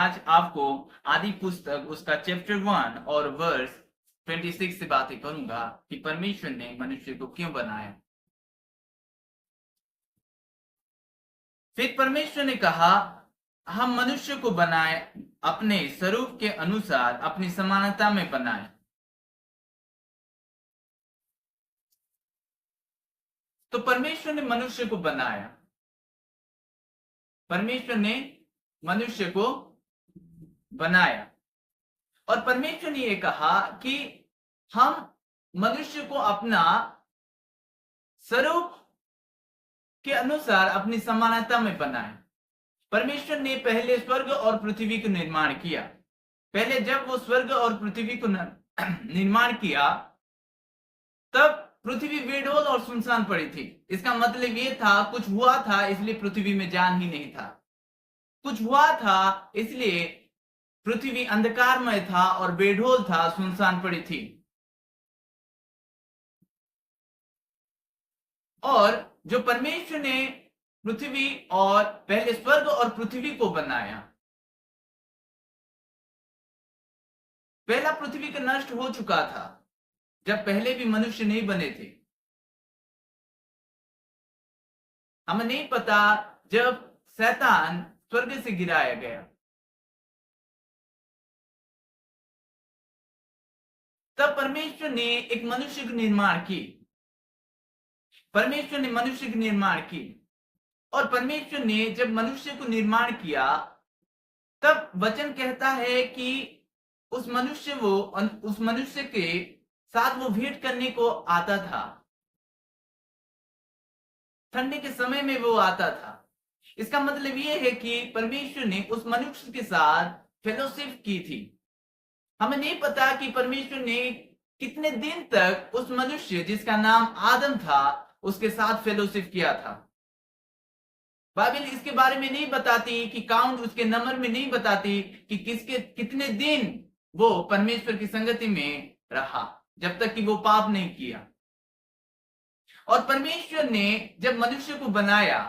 आज आपको आदि पुस्तक उसका चैप्टर 1 और वर्स 26 से बातें करूंगा कि परमेश्वर ने मनुष्य को क्यों बनाया। फिर परमेश्वर ने कहा, हम मनुष्य को बनाए, अपने स्वरूप के अनुसार अपनी समानता में बनाए। तो परमेश्वर ने मनुष्य को बनाया, परमेश्वर ने मनुष्य को बनाया और परमेश्वर ने यह कहा कि हम मनुष्य को अपना स्वरूप के अनुसार अपनी समानता में बनाए। परमेश्वर ने पहले स्वर्ग और पृथ्वी को निर्माण किया। पहले जब वो स्वर्ग और पृथ्वी को निर्माण किया तब पृथ्वी बेडौल और सुनसान पड़ी थी। इसका मतलब ये था कुछ हुआ था इसलिए पृथ्वी में जान ही नहीं था, कुछ हुआ था इसलिए पृथ्वी अंधकारमय था और बेढोल था, सुनसान पड़ी थी। और जो परमेश्वर ने पृथ्वी और पहले स्वर्ग और पृथ्वी को बनाया, पहला पृथ्वी का नष्ट हो चुका था जब पहले भी मनुष्य नहीं बने थे। हमें नहीं पता जब शैतान स्वर्ग से गिराया गया तब परमेश्वर ने एक मनुष्य का निर्माण की, परमेश्वर ने मनुष्य का निर्माण की और परमेश्वर ने जब मनुष्य को निर्माण किया तब वचन कहता है कि उस मनुष्य के साथ वो भेंट करने को आता था। ठंडे के समय में वो आता था। इसका मतलब ये है कि परमेश्वर ने उस मनुष्य के साथ फेलोशिप की थी। हमें नहीं पता कि परमेश्वर ने कितने दिन तक उस मनुष्य जिसका नाम आदम था उसके साथ फेलोशिप किया था। बाइबल इसके बारे में नहीं बताती कि काउंट, उसके नंबर में नहीं बताती कि कितने दिन वो परमेश्वर की संगति में रहा जब तक कि वो पाप नहीं किया। और परमेश्वर ने जब मनुष्य को बनाया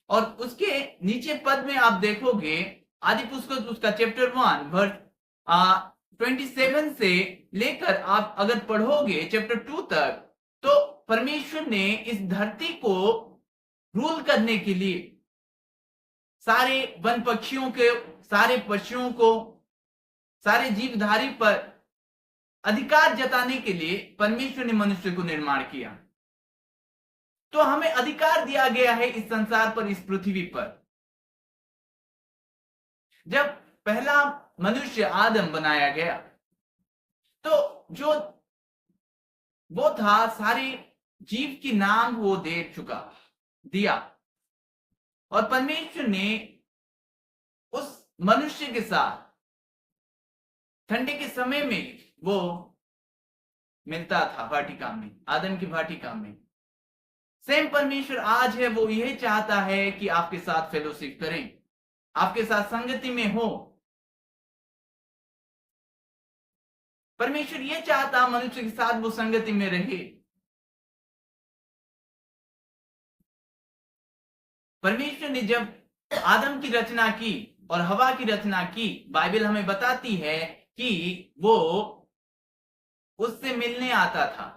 और उसके नीचे पद में आप देखोगे आदि पुस्तक उसका चैप्टर 1 वर्स 27 से लेकर आप अगर पढ़ोगे चैप्टर 2 तक, तो परमेश्वर ने इस धरती को रूल करने के लिए सारे वन पक्षियों के, सारे पशुओं को, सारे जीवधारी पर अधिकार जताने के लिए परमेश्वर ने मनुष्य को निर्माण किया। तो हमें अधिकार दिया गया है इस संसार पर, इस पृथ्वी पर। जब पहला मनुष्य आदम बनाया गया तो जो वो था सारे जीव की नाम वो दे दिया और परमेश्वर ने उस मनुष्य के साथ ठंडे के समय में वो मिलता था वाटिका में, आदम की वाटिका में। सेम परमेश्वर आज है, वो यही चाहता है कि आपके साथ फेलोशिप करें, आपके साथ संगति में हो। परमेश्वर ये चाहता मनुष्य के साथ वो संगति में रहे। परमेश्वर ने जब आदम की रचना की और हवा की रचना की, बाइबल हमें बताती है कि वो उससे मिलने आता था।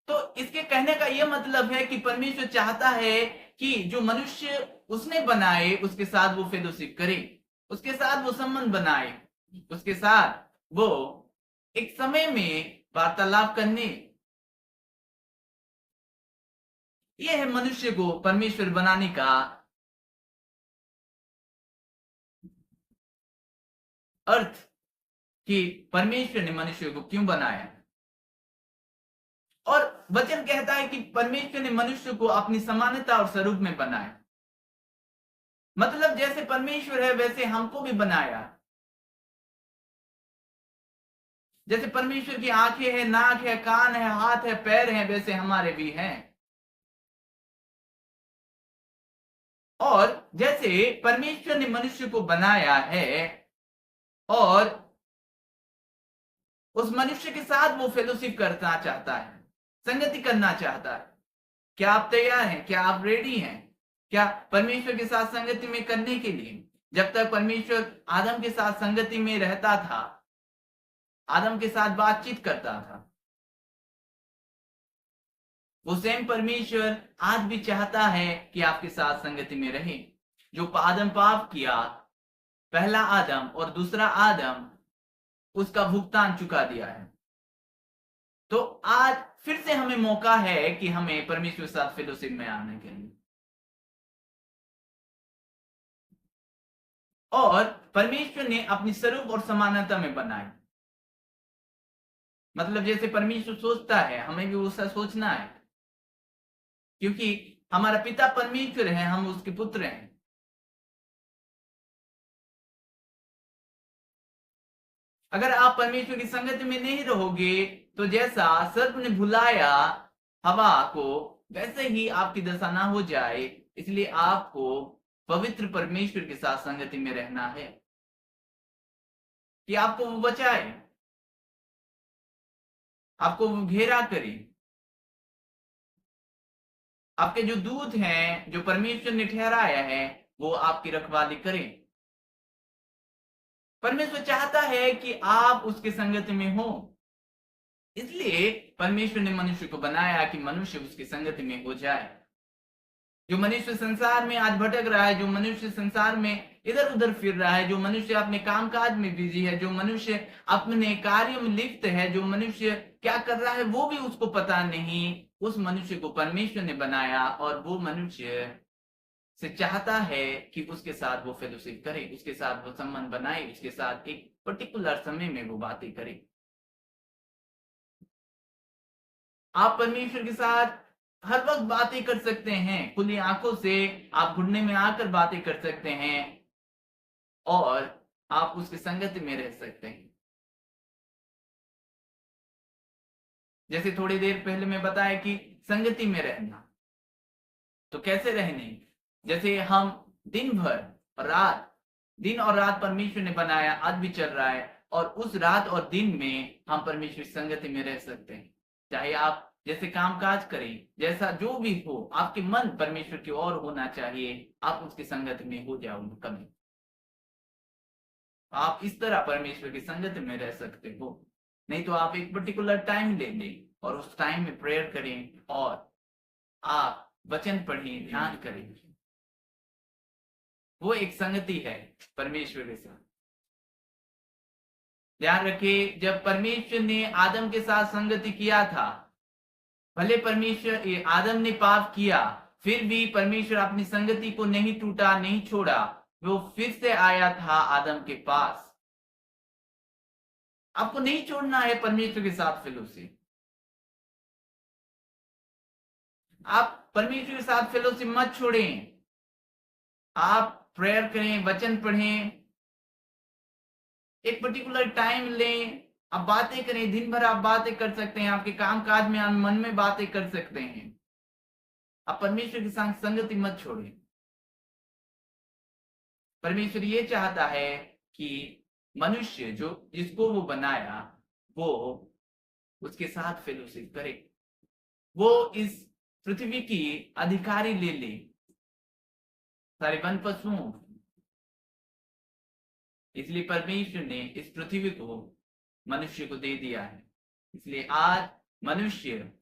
तो इसके कहने का यह मतलब है कि परमेश्वर चाहता है कि जो मनुष्य उसने बनाए उसके साथ वो फेलोशिप करे, उसके साथ वो संबंध बनाए, उसके साथ वो एक समय में वार्तालाप करने। यह है मनुष्य को परमेश्वर बनाने का अर्थ कि परमेश्वर ने मनुष्य को क्यों बनाया। और वचन कहता है कि परमेश्वर ने मनुष्य को अपनी समानता और स्वरूप में बनाया। मतलब जैसे परमेश्वर है वैसे हमको भी बनाया। जैसे परमेश्वर की आंखें हैं, नाक है, कान है, हाथ है, पैर हैं, वैसे हमारे भी हैं। और जैसे परमेश्वर ने मनुष्य को बनाया है और उस मनुष्य के साथ वो फेलोशिप करना चाहता है, संगति करना चाहता है। क्या आप तैयार हैं? क्या आप रेडी हैं? क्या परमेश्वर के साथ संगति में करने के लिए? जब तक परमेश्वर आदम के साथ संगति में रहता था, आदम के साथ बातचीत करता था, वो सेम परमेश्वर आज भी चाहता है कि आपके साथ संगति में रहे। जो आदम पाप किया, पहला आदम और दूसरा आदम, उसका भुगतान चुका दिया है। तो आज फिर से हमें मौका है कि हमें परमेश्वर के साथ फेलोशिप में आने के लिए, और परमेश्वर ने अपनी स्वरूप और समानता में बनाए। मतलब जैसे परमेश्वर सोचता है, हमें भी वैसा सोचना है, क्योंकि हमारा पिता परमेश्वर है, हम उसके पुत्र हैं। अगर आप परमेश्वर की संगति में नहीं रहोगे, तो जैसा सर्प ने भुलाया हवा को, वैसे ही आपकी दशा ना हो जाए। इसलिए आपको पवित्र परमेश्वर के साथ संगति में रहना है कि आपको वो बचाए, आपको वो घेरा करे। आपके जो दूत हैं, जो परमेश्वर ने ठहराया है, वो आपकी रखवाली करें। परमेश्वर चाहता है कि आप उसके संगति में हो। इसलिए परमेश्वर ने मनुष्य को बनाया कि मनुष्य उसकी संगति में हो जाए। जो मनुष्य संसार में आज भटक रहा है, जो मनुष्य संसार में इधर उधर फिर रहा है, जो मनुष्य अपने कामकाज में बिजी है, जो मनुष्य अपने कार्य में लिप्त है, जो मनुष्य क्या कर रहा है वो भी उसको पता नहीं, उस मनुष्य को परमेश्वर ने बनाया और वो मनुष्य से चाहता है कि उसके साथ वो फेलोशिप करे, उसके साथ वो संबंध बनाए, उसके साथ एक पर्टिकुलर समय में वो बातें करे। आप परमेश्वर के साथ हर वक्त बातें कर सकते हैं, खुली आंखों से आप घुटने में आकर बातें कर सकते हैं और आप उसकी संगति में रह सकते हैं। जैसे थोड़ी देर पहले मैं बताया कि संगति में रहना, तो कैसे रहने, जैसे हम दिन भर और रात, दिन और रात परमेश्वर ने बनाया, आज भी चल रहा है, और उस रात और दिन में हम परमेश्वर की संगति में रह सकते हैं। चाहे आप जैसे कामकाज करें, जैसा जो भी हो, आपके मन परमेश्वर की ओर होना चाहिए, आप उसकी संगति में हो जाओ कभी। आप इस तरह परमेश्वर की संगति में रह सकते हो। नहीं तो आप एक पर्टिकुलर टाइम ले लें और उस टाइम में प्रेयर करें और आप वचन पढ़ें, ध्यान करें। वो एक संगति है परमेश्वर के साथ। ध्यान रखिए, जब परमेश्वर ने आदम के साथ संगति किया था, भले परमेश्वर आदम ने पाप किया, फिर भी परमेश्वर अपनी संगति को नहीं टूटा, नहीं छोड़ा। वो फिर से आया था आदम के पास। आपको नहीं छोड़ना है परमेश्वर के साथ फेलोशिप। आप परमेश्वर के साथ फेलोशिप मत छोड़ें। आप प्रेयर करें, वचन पढ़ें, एक पर्टिकुलर टाइम लें, आप बातें करें। दिन भर आप बातें कर सकते हैं, आपके काम काज में आप मन में बातें कर सकते हैं। आप परमेश्वर के साथ संगति मत छोड़ें। परमेश्वर ये चाहता है कि मनुष्य जो जिसको वो बनाया, वो उसके साथ फेलोशिप करे, वो इस पृथ्वी की अधिकारी ले ले, सारे वन पशुओं। इसलिए परमेश्वर ने इस पृथ्वी को मनुष्य को दे दिया है। इसलिए आज मनुष्य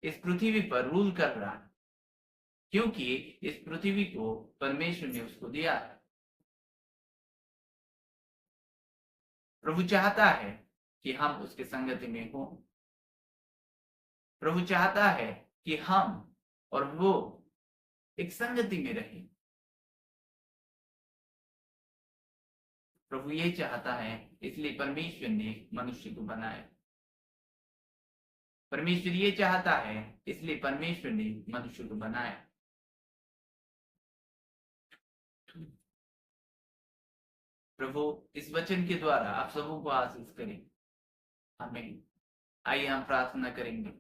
इस पृथ्वी पर रूल कर रहा है, क्योंकि इस पृथ्वी को परमेश्वर ने उसको दिया है। प्रभु चाहता है कि हम उसके संगति में हों। प्रभु चाहता है कि हम और वो एक संगति में रहें। प्रभु ये चाहता है, इसलिए परमेश्वर ने मनुष्य को बनाया। परमेश्वर ये चाहता है, इसलिए परमेश्वर ने मनुष्य को बनाया। प्रभु इस वचन के द्वारा आप सबों को आशीष करें। आमीन। आइए हम प्रार्थना करेंगे।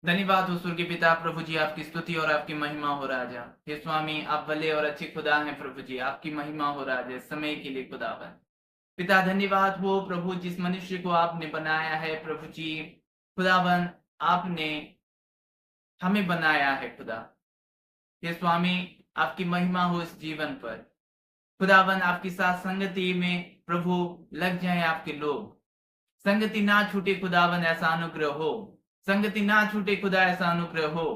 धन्यवाद हो स्वर्गीय पिता, प्रभु जी आपकी स्तुति और आपकी महिमा हो राजा। हे स्वामी, आप भले और अच्छे खुदा हैं प्रभु जी, आपकी महिमा हो राजा समय के लिए खुदावन। पिता धन्यवाद हो प्रभु, जिस मनुष्य को आपने बनाया है प्रभु जी, खुदावन आपने हमें बनाया है खुदा। हे स्वामी, आपकी महिमा हो इस जीवन पर। खुदावन आपकी साथ संगति में प्रभु लग जाए आपके लोग, संगति ना छूटे खुदावन, ऐसा अनुग्रह हो। संगति ना छूटे खुदा, ऐसा अनुग्रह हो।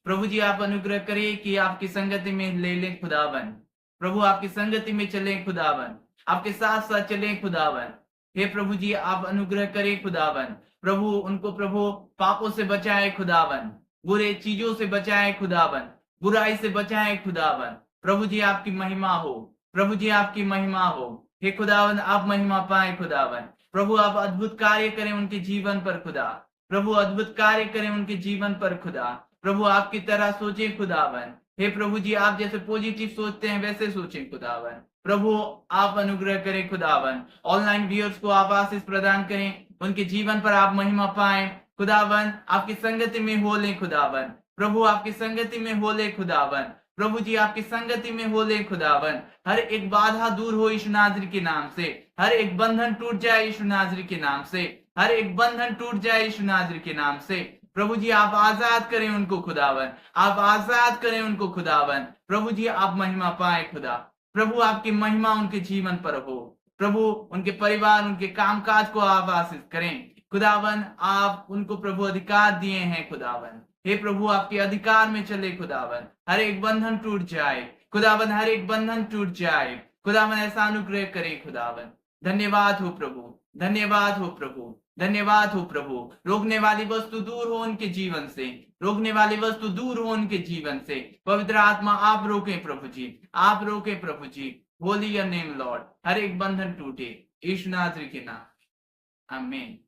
प्रभु जी आप अनुग्रह करिए कि आपकी संगति में ले लें खुदावन। प्रभु आपकी संगति में चलें खुदावन, आपके साथ साथ चलें खुदावन। हे प्रभु जी आप अनुग्रह करें खुदावन। प्रभु उनको प्रभु पापों से बचाए खुदावन, बुरे चीजों से बचाए खुदावन, बुराई से बचाए खुदावन। प्रभु जी आपकी महिमा हो, प्रभु जी आपकी महिमा हो। हे खुदावन आप महिमा पाए खुदावन। प्रभु आप अद्भुत कार्य करें उनके जीवन पर खुदा, प्रभु अद्भुत कार्य करें उनके जीवन पर खुदा। प्रभु आपकी तरह सोचे खुदावन। हे प्रभु जी आप जैसे पॉजिटिव सोचते हैं वैसे सोचें खुदावन। प्रभु आप अनुग्रह करें खुदावन। ऑनलाइन व्यूअर्स को आप आशीष प्रदान करें, उनके जीवन पर आप महिमा पाएं खुदावन। आपकी संगति में हो ले खुदावन। प्रभु आपकी संगति में हो ले खुदावन। प्रभु जी आपकी संगति में हो ले खुदावन। हर एक बाधा दूर हो यीशु नाज़री के नाम से, हर एक बंधन टूट जाए यीशु नाज़री के नाम से, हर एक बंधन टूट जाए यीशु नाज़री के नाम से। प्रभु जी आप आजाद करें उनको खुदावन, आप आजाद करें उनको खुदावन। प्रभु जी आप महिमा पाए खुदा। प्रभु आपकी महिमा उनके जीवन पर हो। प्रभु उनके परिवार, उनके कामकाज को आप आशीष करें खुदावन। आप उनको प्रभु अधिकार दिए हैं खुदावन। हे प्रभु आपके अधिकार में चले खुदावन। हर एक बंधन टूट जाए खुदावन, हर एक बंधन टूट जाए खुदावन। ऐसा अनुग्रह करे खुदावन। धन्यवाद हो प्रभु, धन्यवाद हो प्रभु, धन्यवाद हो प्रभु। रोकने वाली वस्तु दूर हो उनके जीवन से, रोकने वाली वस्तु दूर हो उनके जीवन से। पवित्र आत्मा आप रोके प्रभु जी, आप रोके प्रभु जी। Holy your name Lord. हर एक बंधन टूटे यीशु नाज़री के नाम, आमीन।